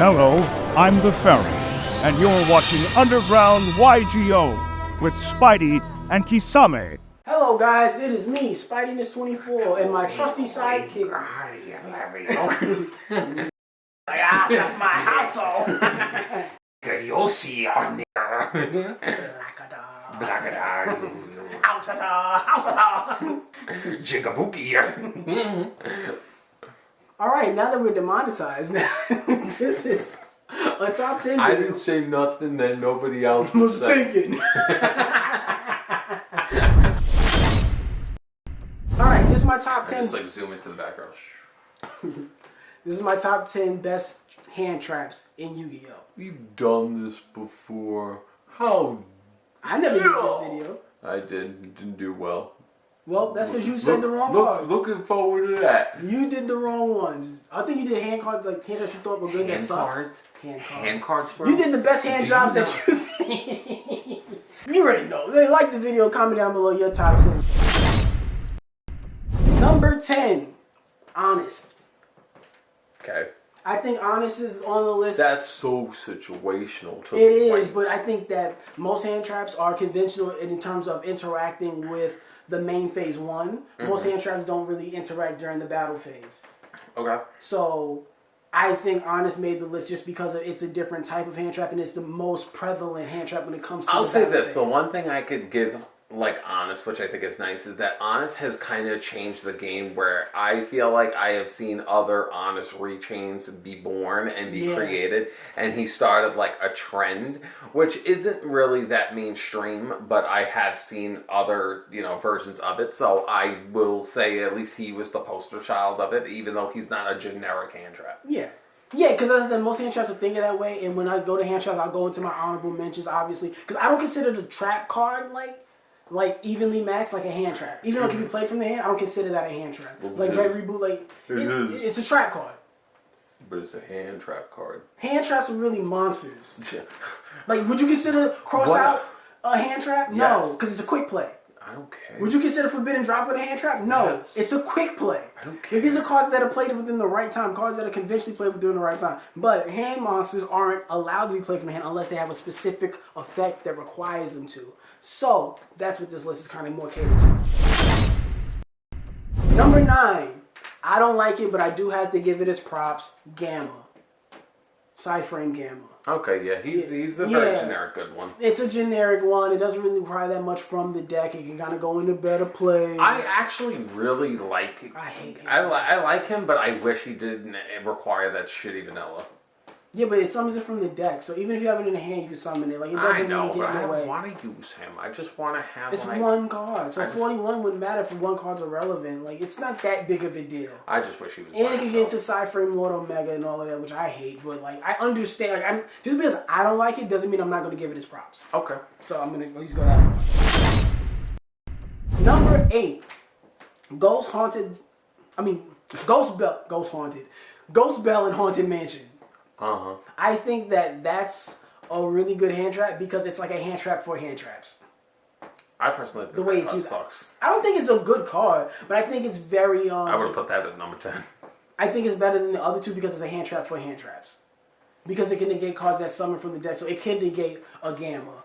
Hello, I'm the Ferry, and you're watching Underground YGO with Spidey and Kisame. Hello guys, it is me, Spidey24, and my trusty sidekick. Out of my household. Yoshi on there. Blackadar. Out of the house. Jigabookie. Alright, now that we're demonetized, this is a top 10 video. I didn't say nothing that nobody else was say. thinking. Alright, this is my top 10. Just like zoom into the background. This is my top 10 best hand traps in Yu-Gi-Oh! We've done this before. How? I never did this video. I didn't do well. Well, that's because you said the wrong cards. Looking forward to that. You did the wrong ones. I think you did hand cards, like hand traps you thought were good. Hand cards? Hand cards, bro? You did the best hand jobs that you think. You already know. They like the video, comment down below your top 10. Number 10, Honest. Okay. I think Honest is on the list. That's so situational. To It is, but I think that most hand traps are conventional in terms of interacting with the main phase one. Most hand traps don't really interact during the battle phase. Okay. So I think Honest made the list just because it's a different type of hand trap and it's the most prevalent hand trap when it comes to I'll the say battle this, phase. the one thing I could give like Honest, which I think is nice, is that Honest has kind of changed the game where I feel like I have seen other Honest rechains be born and be created, and he started like a trend, which isn't really that mainstream, but I have seen other, versions of it, so I will say at least he was the poster child of it, even though he's not a generic hand trap. Yeah. Yeah, because as I said, most hand traps are thinking that way, and when I go to hand traps, I'll go into my honorable mentions, obviously, because I don't consider the trap card like evenly matched like a hand trap. Even though it can be played from the hand, I don't consider that a hand trap. Like Red Reboot, it's a trap card. But it's a hand trap card. Hand traps are really monsters. Like, would you consider Cross Out a hand trap? Yes. No, because it's a quick play. I don't care. Would you consider Forbidden Droplet a hand trap? No, Yes. it's a quick play. I don't care. These are cards that are played within the right time, cards that are conventionally played within the right time. But hand monsters aren't allowed to be played from the hand unless they have a specific effect that requires them to. So, that's what this list is kind of more catered to. Number 9. I don't like it, but I do have to give it its props. Gamma. Cipher and Gamma. Okay, yeah, he's a very generic good one. It's a generic one. It doesn't really require that much from the deck. It can kind of go into better plays. I actually really like. I hate him. I like him, but I wish he didn't require that shitty vanilla. Yeah, but it summons it from the deck. So even if you have it in the hand, you can summon it. Like, it doesn't really get in the way. I don't want to use him. I just want to have. It's one card. So 41 wouldn't matter if one card's irrelevant. Like, it's not that big of a deal. I just wish he was. And it can get into Cipher and Lord Omega and all of that, which I hate. But, like, I understand. Like, just because I don't like it doesn't mean I'm not going to give it its props. Okay. So I'm going to at least go that far. Number 8. Ghost Haunted Bell and Haunted Mansion. Uh-huh. I think that's a really good hand trap because it's like a hand trap for hand traps. I personally think The way that card it's used sucks. I don't think it's a good card, but I think it's very I would have put that at number 10. I think it's better than the other two because it's a hand trap for hand traps. Because it can negate cards that summon from the deck, so it can negate a Gamma.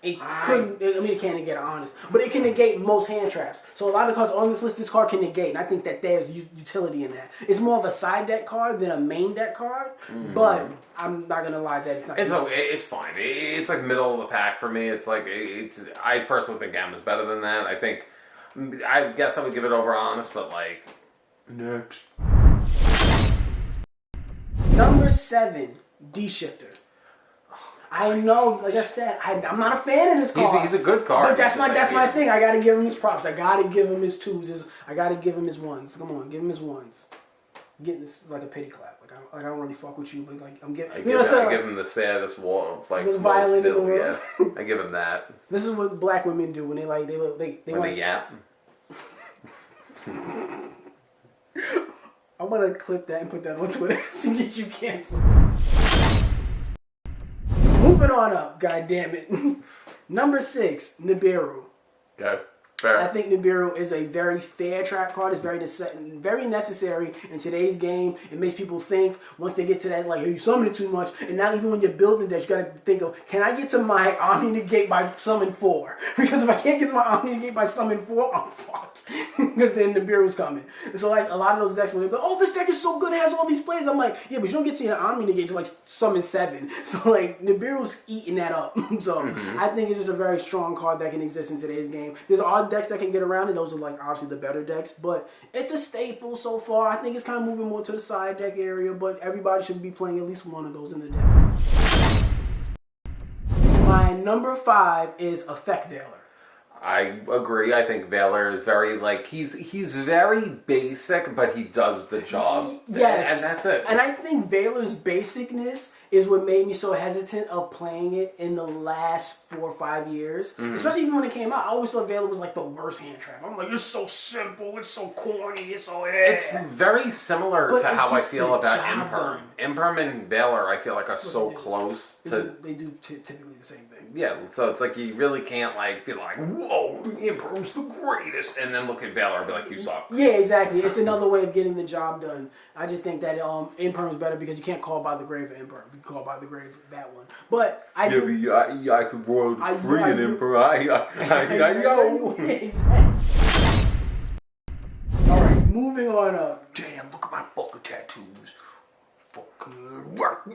It couldn't. I mean, it can't negate an Honest, but it can negate most hand traps. So a lot of cards on this list, this card can negate, and I think that there's utility in that. It's more of a side deck card than a main deck card, but I'm not gonna lie that it's not. It's fine. It's like middle of the pack for me. It's like I personally think Gamma's better than that. I guess I would give it over Honest, but like next. Number 7, Dshifter. I know, like I said, I'm not a fan of this card. He's a good card. But that's my thing. I gotta give him his props. I gotta give him his 2s. I gotta give him his 1s. Come on, give him his 1s. This is like a pity clap. Like I don't really fuck with you, but like I'm giving. I give him the saddest this violin in the world. Yeah, I give him that. This is what black women do when they want they yap. I'm gonna clip that and put that on Twitter to get you canceled. Moving on up, god damn it. Number 6, Nibiru. Okay. Fair. I think Nibiru is a very fair trap card. It's very necessary in today's game. It makes people think once they get to that, like, hey, you summoning too much. And now even when you're building that, you got to think of, can I get to my Omni Negate by summon 4? Because if I can't get to my Omni Negate by summon 4, I'm fucked. Because then Nibiru's coming. And so, like, a lot of those decks, when they go, oh, this deck is so good, it has all these plays. I'm like, yeah, but you don't get to your Omni Negate to, like, summon 7. So, like, Nibiru's eating that up. So, I think it's just a very strong card that can exist in today's game. There's odd decks that can get around it. Those are, like, obviously the better decks. But it's a staple so far. I think it's kind of moving more to the side deck area, but everybody should be playing at least one of those in the deck. My number 5 is Effect Veiler. I agree. I think Veiler is very, like, he's very basic, but he does the job. Yes. And that's it. And I think Veiler's basicness is what made me so hesitant of playing it in the last 4 or 5 years. Especially even when it came out. I always thought Veiler was like the worst hand trap. I'm like, it's so simple, it's so corny, it's so... It's very similar But to it how I gets feel the about job Imperm. done. Imperm and Veiler, I feel like, are so close to... They do typically the same thing. Yeah, so it's like you really can't, like, be like, whoa, Imperm's the greatest, and then look at Veiler and be like, you suck. Yeah, exactly. It's another way of getting the job done. I just think that Imperm is better because you can't call by the grave of Imperm. You can call by the grave of that one. But I do... I could roll the free in Imperm. I know. Exactly. Alright, moving on up. Damn, look at my fucking tattoos. Fucking work.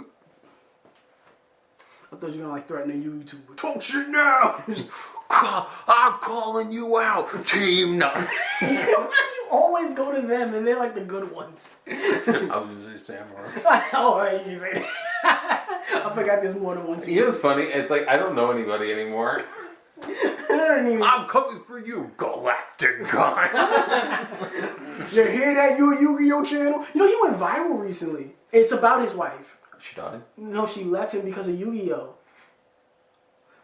I thought you were gonna like threaten a YouTuber. Talk shit now. I'm calling you out, team. No. Why do you always go to them and they're like the good ones? I was just samurai. Oh, right, you say that. I forgot there's more than one team. You know what's funny? It's like, I don't know anybody anymore. I don't even... I'm coming for you, Galactic guy. You hear that, you Yu-Gi-Oh channel? You know, he went viral recently. It's about his wife. She died? No, she left him because of Yu-Gi-Oh.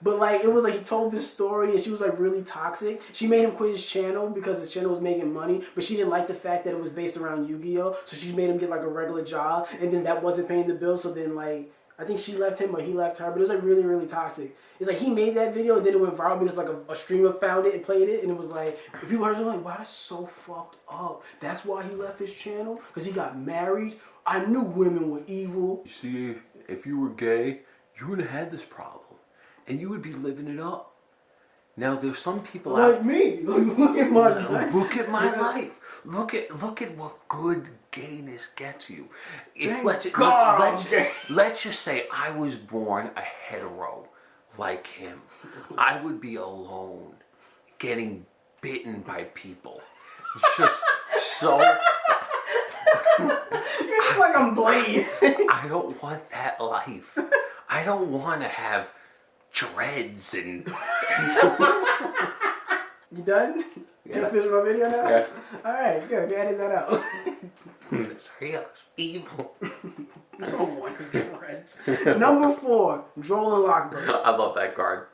But like, it was like he told this story and she was like really toxic. She made him quit his channel because his channel was making money, but she didn't like the fact that it was based around Yu-Gi-Oh. So she made him get like a regular job, and then that wasn't paying the bill. So then like, I think she left him or he left her, but it was like really, really toxic. It's like he made that video and then it went viral because like a streamer found it and played it, and it was like, people heard it like, wow, that's so fucked up. That's why he left his channel, because he got married. I knew women were evil. You see, if you were gay, you wouldn't have had this problem. And you would be living it up. Now, there's some people Like me. Look at my life. Look at my life. Look at what good gayness gets you. If let's just say I was born a hetero like him, I would be alone, getting bitten by people. It's just so... You're just like I'm Blade. I don't want that life. I don't want to have dreads and... You done? Yeah. Can I finish my video now? Yeah. Alright, good. Edit that out. It's real evil. No one dreads. Number 4, Droll and Lockbird. I love that card.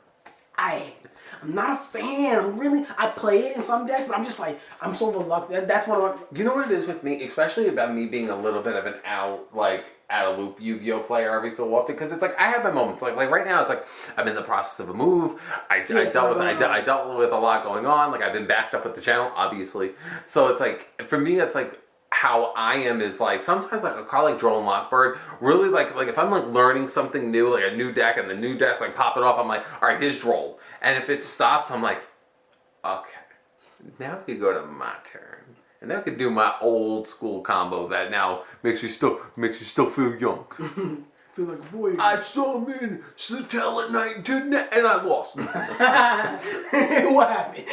I'm not a fan. I play it in some decks, but I'm just like, I'm so reluctant. That's one of my... You know what it is with me, especially about me being a little bit of an out of loop Yu-Gi-Oh player every so often, because it's like I have my moments. Like right now, it's like I'm in the process of a move. I dealt with a lot going on. Like I've been backed up with the channel, obviously. So it's like for me, it's like how I am is like sometimes like a card like Droll and Lockbird really like if I'm like learning something new, like a new deck, and the new deck's like popping off, I'm like, all right, here's Droll. And if it stops, I'm like, okay, now you go to my turn. And I could do my old school combo that now makes you still feel young. Feel like a boy. I saw him in Satellite Night tonight, and I lost. What happened?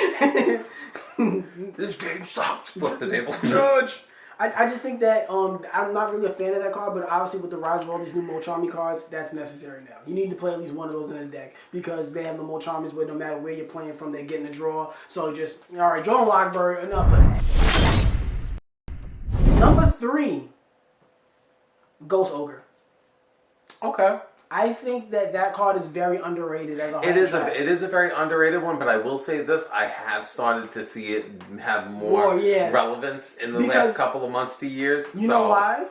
This game sucks. Flip the table. Judge. I just think that I'm not really a fan of that card, but obviously with the rise of all these new Molchami cards, that's necessary now. You need to play at least one of those in a deck because they have the Molchamis where no matter where you're playing from, they're getting a draw. So just, alright, Droll and Lockbird, enough of that. Number 3, Ghost Ogre. Okay. I think that card is very underrated as a whole. It is a very underrated one, but I will say this: I have started to see it have more relevance in the last couple of months to years. You know why?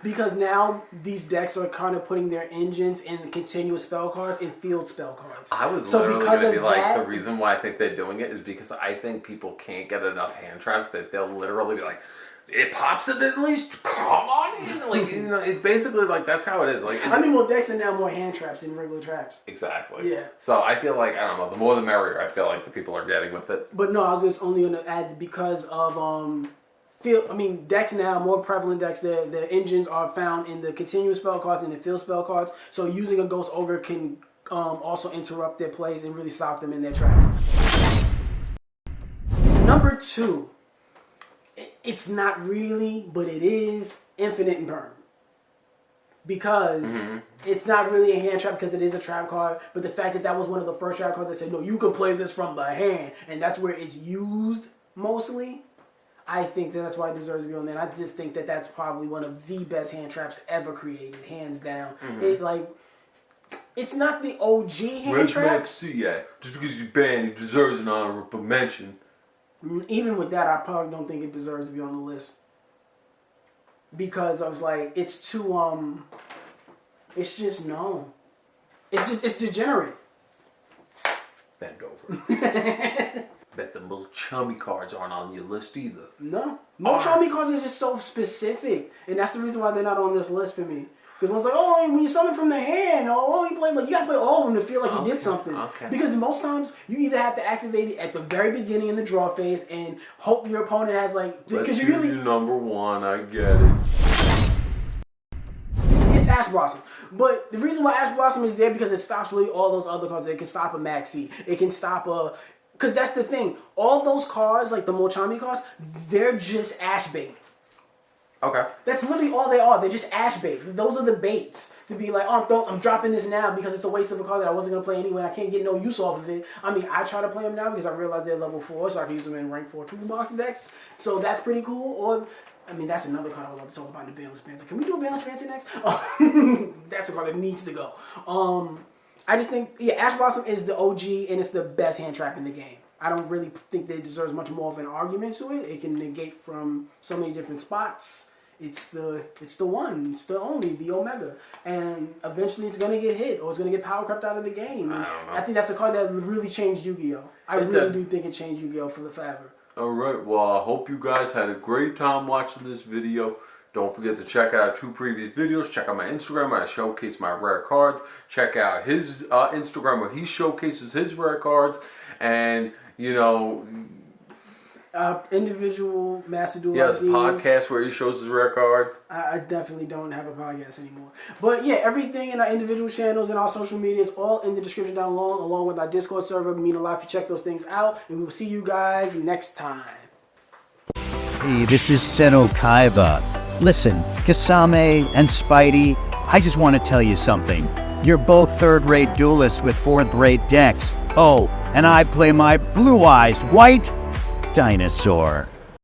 Because now these decks are kind of putting their engines in continuous spell cards and field spell cards. I was So literally because going to of be like, that- the reason why I think they're doing it is because I think people can't get enough hand traps that they'll literally be like, it pops it at least, come on in. Like, you know, it's basically like, that's how it is. Like, I mean, well, decks are now more hand traps than regular traps. exactly. Yeah. So I feel like, I don't know, the more the merrier, I feel like the people are getting with it. But no, I was just only going to add because of decks now, more prevalent decks, their engines are found in the continuous spell cards and the field spell cards. So using a Ghost Ogre can also interrupt their plays and really stop them in their tracks. Number 2, it's not really, but it is Infinite Burn. Because it's not really a hand trap because it is a trap card, but the fact that that was one of the first trap cards that said, no, you can play this from the hand, and that's where it's used mostly, I think that's why it deserves to be on there. And I just think that that's probably one of the best hand traps ever created, hands down. It's not the OG hand Where's trap. Max C at? Just because he's banned, he deserves an honorable mention. Even with that, I probably don't think it deserves to be on the list. Because I was like, it's too, it's just, no. It's degenerate. Bend over. Bet the little chummy cards aren't on your list either. No. Chummy cards are just so specific. And that's the reason why they're not on this list for me. Because one's like, oh, when you summon from the hand, you play, like, you gotta play all of them to feel like you did something. Okay. Because most times, you either have to activate it at the very beginning in the draw phase and hope your opponent has, like, because you really... number 1, I get it. It's Ash Blossom. But the reason why Ash Blossom is there because it stops really all those other cards. It can stop a Maxi. It can stop a... Because that's the thing. All those cards, like the Mochami cards, they're just Ash bait. Okay. That's literally all they are. They're just Ash bait. Those are the baits. To be like, oh, I'm dropping this now because it's a waste of a card that I wasn't going to play anyway. I can't get no use off of it. I mean, I try to play them now because I realize they're level 4, so I can use them in rank 4 toolbox decks. So that's pretty cool. Or... I mean, that's another card I was about to talk about in the Balance Panther. Can we do a Balance Panther next? That's a card that needs to go. I just think, Ash Blossom is the OG and it's the best hand trap in the game. I don't really think that it deserves much more of an argument to it. It can negate from so many different spots. It's the one. It's the only, the Omega. And eventually it's going to get hit or it's going to get power crept out of the game. And I don't know. I think that's a card that really changed Yu-Gi-Oh! I really do think it changed Yu-Gi-Oh! For the forever. Alright, well, I hope you guys had a great time watching this video. Don't forget to check out our 2 previous videos. Check out my Instagram where I showcase my rare cards. Check out his Instagram where he showcases his rare cards. And, you know... individual Master Duel he has a ideas. podcast where he shows his rare cards. I definitely don't have a podcast anymore. But yeah, everything in our individual channels and our social media is all in the description down below, along with our Discord server. It means a lot if you check those things out. And we will see you guys next time. Hey, this is Seno Kaiba. Listen, Kisame and Spidey, I just want to tell you something. You're both third-rate duelists with fourth-rate decks. Oh, and I play my Blue Eyes White Dinosaur.